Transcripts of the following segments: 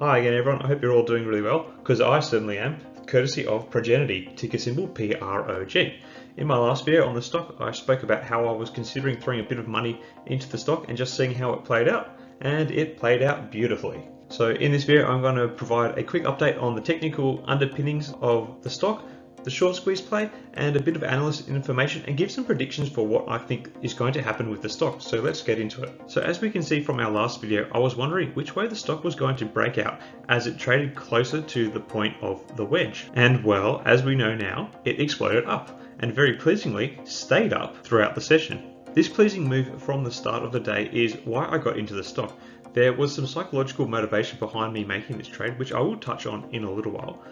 Hi again everyone, I hope you're all doing really well, because I certainly am, courtesy of Progenity, ticker symbol PROG. In my last video on the stock, I spoke about how I was considering throwing a bit of money into the stock and just seeing how it played out, and it played out beautifully. So in this video, I'm going to provide a quick update on the technical underpinnings of the stock, the short squeeze play, and a bit of analyst information, and give some predictions for what I think is going to happen with the stock. So let's get into it. So as we can see from our last video, I was wondering which way the stock was going to break out as it traded closer to the point of the wedge. And well, as we know now, it exploded up and very pleasingly stayed up throughout the session. This pleasing move from the start of the day is why I got into the stock. There was some psychological motivation behind me making this trade, which I will touch on in a little while.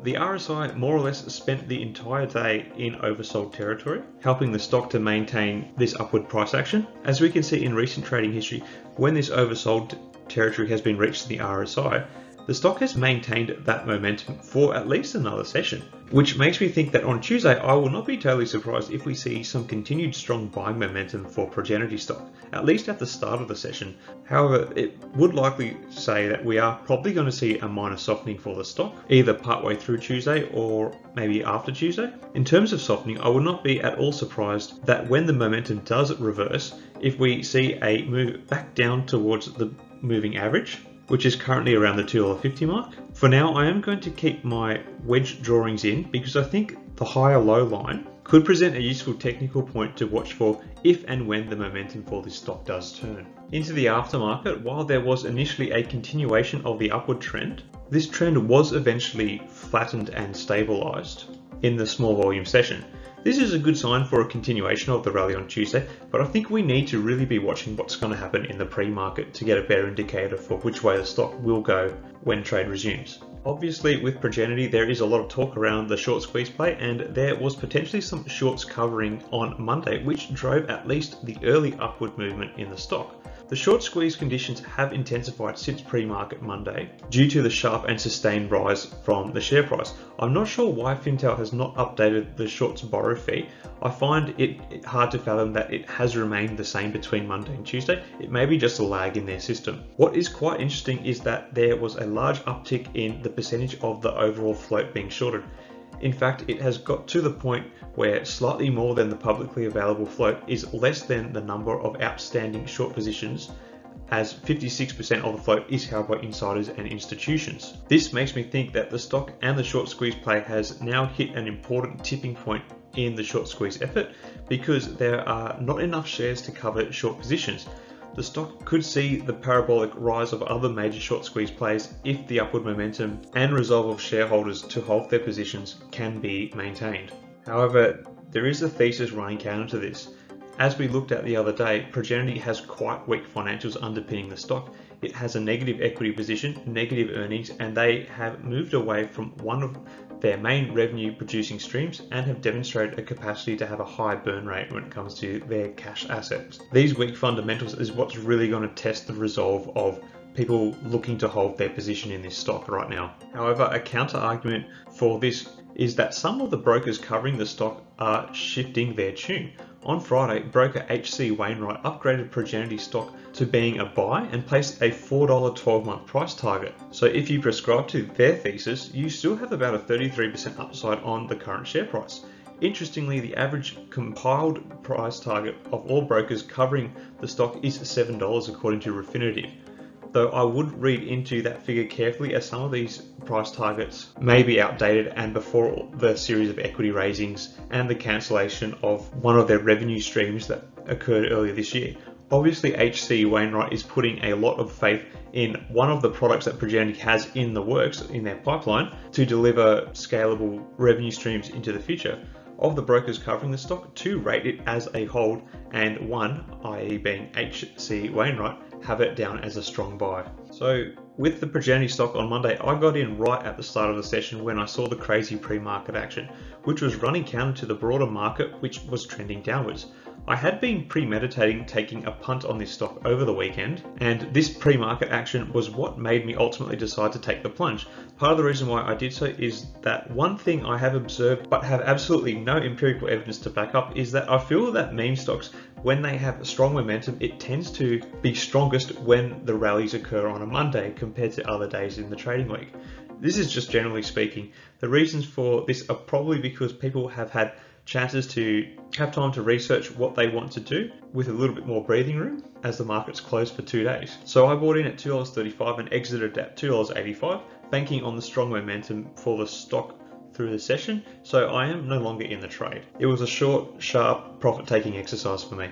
The RSI more or less spent the entire day in oversold territory, helping the stock to maintain this upward price action. As we can see in recent trading history, when this oversold territory has been reached in the RSI, the stock has maintained that momentum for at least another session, which makes me think that on Tuesday I will not be totally surprised if we see some continued strong buying momentum for Progenity stock, at least at the start of the session. However, it would likely say that we are probably going to see a minor softening for the stock, either partway through Tuesday or maybe after Tuesday. In terms of softening, I would not be at all surprised that when the momentum does reverse, if we see a move back down towards the moving average, which is currently around the $2.50 mark. For now, I am going to keep my wedge drawings in because I think the higher low line could present a useful technical point to watch for if and when the momentum for this stock does turn. Into the aftermarket, while there was initially a continuation of the upward trend, this trend was eventually flattened and stabilized in the small volume session. This is a good sign for a continuation of the rally on Tuesday, but I think we need to really be watching what's going to happen in the pre-market to get a better indicator for which way the stock will go when trade resumes. Obviously, with Progenity, there is a lot of talk around the short squeeze play, and there was potentially some shorts covering on Monday, which drove at least the early upward movement in the stock. The short squeeze conditions have intensified since pre-market Monday due to the sharp and sustained rise from the share price. I'm not sure why Fintel has not updated the shorts borrow fee. I find it hard to fathom that it has remained the same between Monday and Tuesday. It may be just a lag in their system. What is quite interesting is that there was a large uptick in the percentage of the overall float being shorted. In fact, it has got to the point where slightly more than the publicly available float is less than the number of outstanding short positions, as 56% of the float is held by insiders and institutions. This makes me think that the stock and the short squeeze play has now hit an important tipping point in the short squeeze effort because there are not enough shares to cover short positions. The stock could see the parabolic rise of other major short squeeze plays if the upward momentum and resolve of shareholders to hold their positions can be maintained. However, there is a thesis running counter to this. As we looked at the other day, Progenity has quite weak financials underpinning the stock. It has a negative equity position, negative earnings, and they have moved away from one of their main revenue producing streams and have demonstrated a capacity to have a high burn rate when it comes to their cash assets. These weak fundamentals is what's really going to test the resolve of people looking to hold their position in this stock right now. However, a counter argument for this is that some of the brokers covering the stock are shifting their tune. On Friday, broker HC Wainwright upgraded Progenity stock to being a buy and placed a $4 12-month price target. So if you prescribe to their thesis, you still have about a 33% upside on the current share price. Interestingly, the average compiled price target of all brokers covering the stock is $7 according to Refinitiv. Though I would read into that figure carefully, as some of these price targets may be outdated and before the series of equity raisings and the cancellation of one of their revenue streams that occurred earlier this year. Obviously, HC Wainwright is putting a lot of faith in one of the products that Progenity has in the works, in their pipeline, to deliver scalable revenue streams into the future. Of the brokers covering the stock, 2 rate it as a hold and 1, i.e. being HC Wainwright, have it down as a strong buy. So with the Progenity stock on Monday, I got in right at the start of the session when I saw the crazy pre-market action, which was running counter to the broader market, which was trending downwards. I had been premeditating taking a punt on this stock over the weekend, and this pre-market action was what made me ultimately decide to take the plunge. Part of the reason why I did so is that one thing I have observed but have absolutely no empirical evidence to back up is that I feel that meme stocks, when they have strong momentum, it tends to be strongest when the rallies occur on a Monday compared to other days in the trading week. This is just generally speaking. The reasons for this are probably because people have had chances to have time to research what they want to do with a little bit more breathing room as the market's closed for 2 days. So I bought in at $2.35 and exited at $2.85, banking on the strong momentum for the stock through the session, so I am no longer in the trade. It was a short, sharp, profit-taking exercise for me.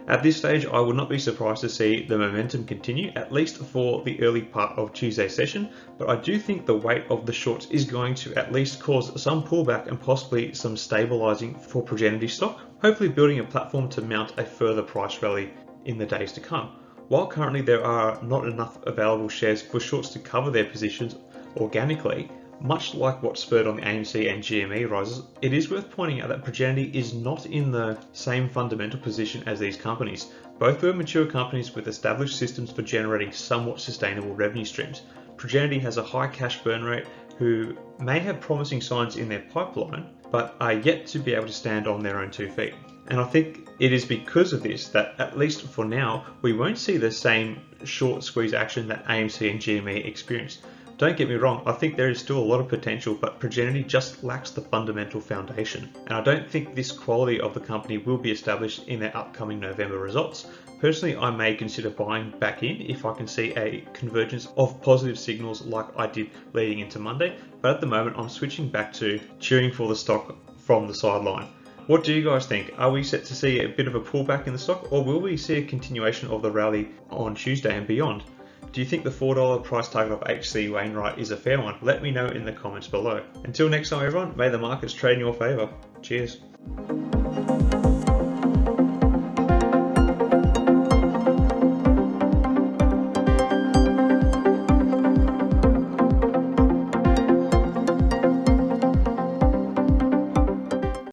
At this stage, I would not be surprised to see the momentum continue, at least for the early part of Tuesday's session, but I do think the weight of the shorts is going to at least cause some pullback and possibly some stabilising for Progenity stock, hopefully building a platform to mount a further price rally in the days to come. While currently there are not enough available shares for shorts to cover their positions organically, much like what spurred on the AMC and GME rises, it is worth pointing out that Progenity is not in the same fundamental position as these companies. Both were mature companies with established systems for generating somewhat sustainable revenue streams. Progenity has a high cash burn rate, who may have promising signs in their pipeline, but are yet to be able to stand on their own 2 feet. And I think it is because of this that, at least for now, we won't see the same short squeeze action that AMC and GME experienced. Don't get me wrong, I think there is still a lot of potential, but Progenity just lacks the fundamental foundation. And I don't think this quality of the company will be established in their upcoming November results. Personally, I may consider buying back in if I can see a convergence of positive signals like I did leading into Monday, but at the moment I'm switching back to cheering for the stock from the sideline. What do you guys think? Are we set to see a bit of a pullback in the stock, or will we see a continuation of the rally on Tuesday and beyond? Do you think the $4 price target of HC Wainwright is a fair one? Let me know in the comments below. Until next time everyone, may the markets trade in your favour. Cheers.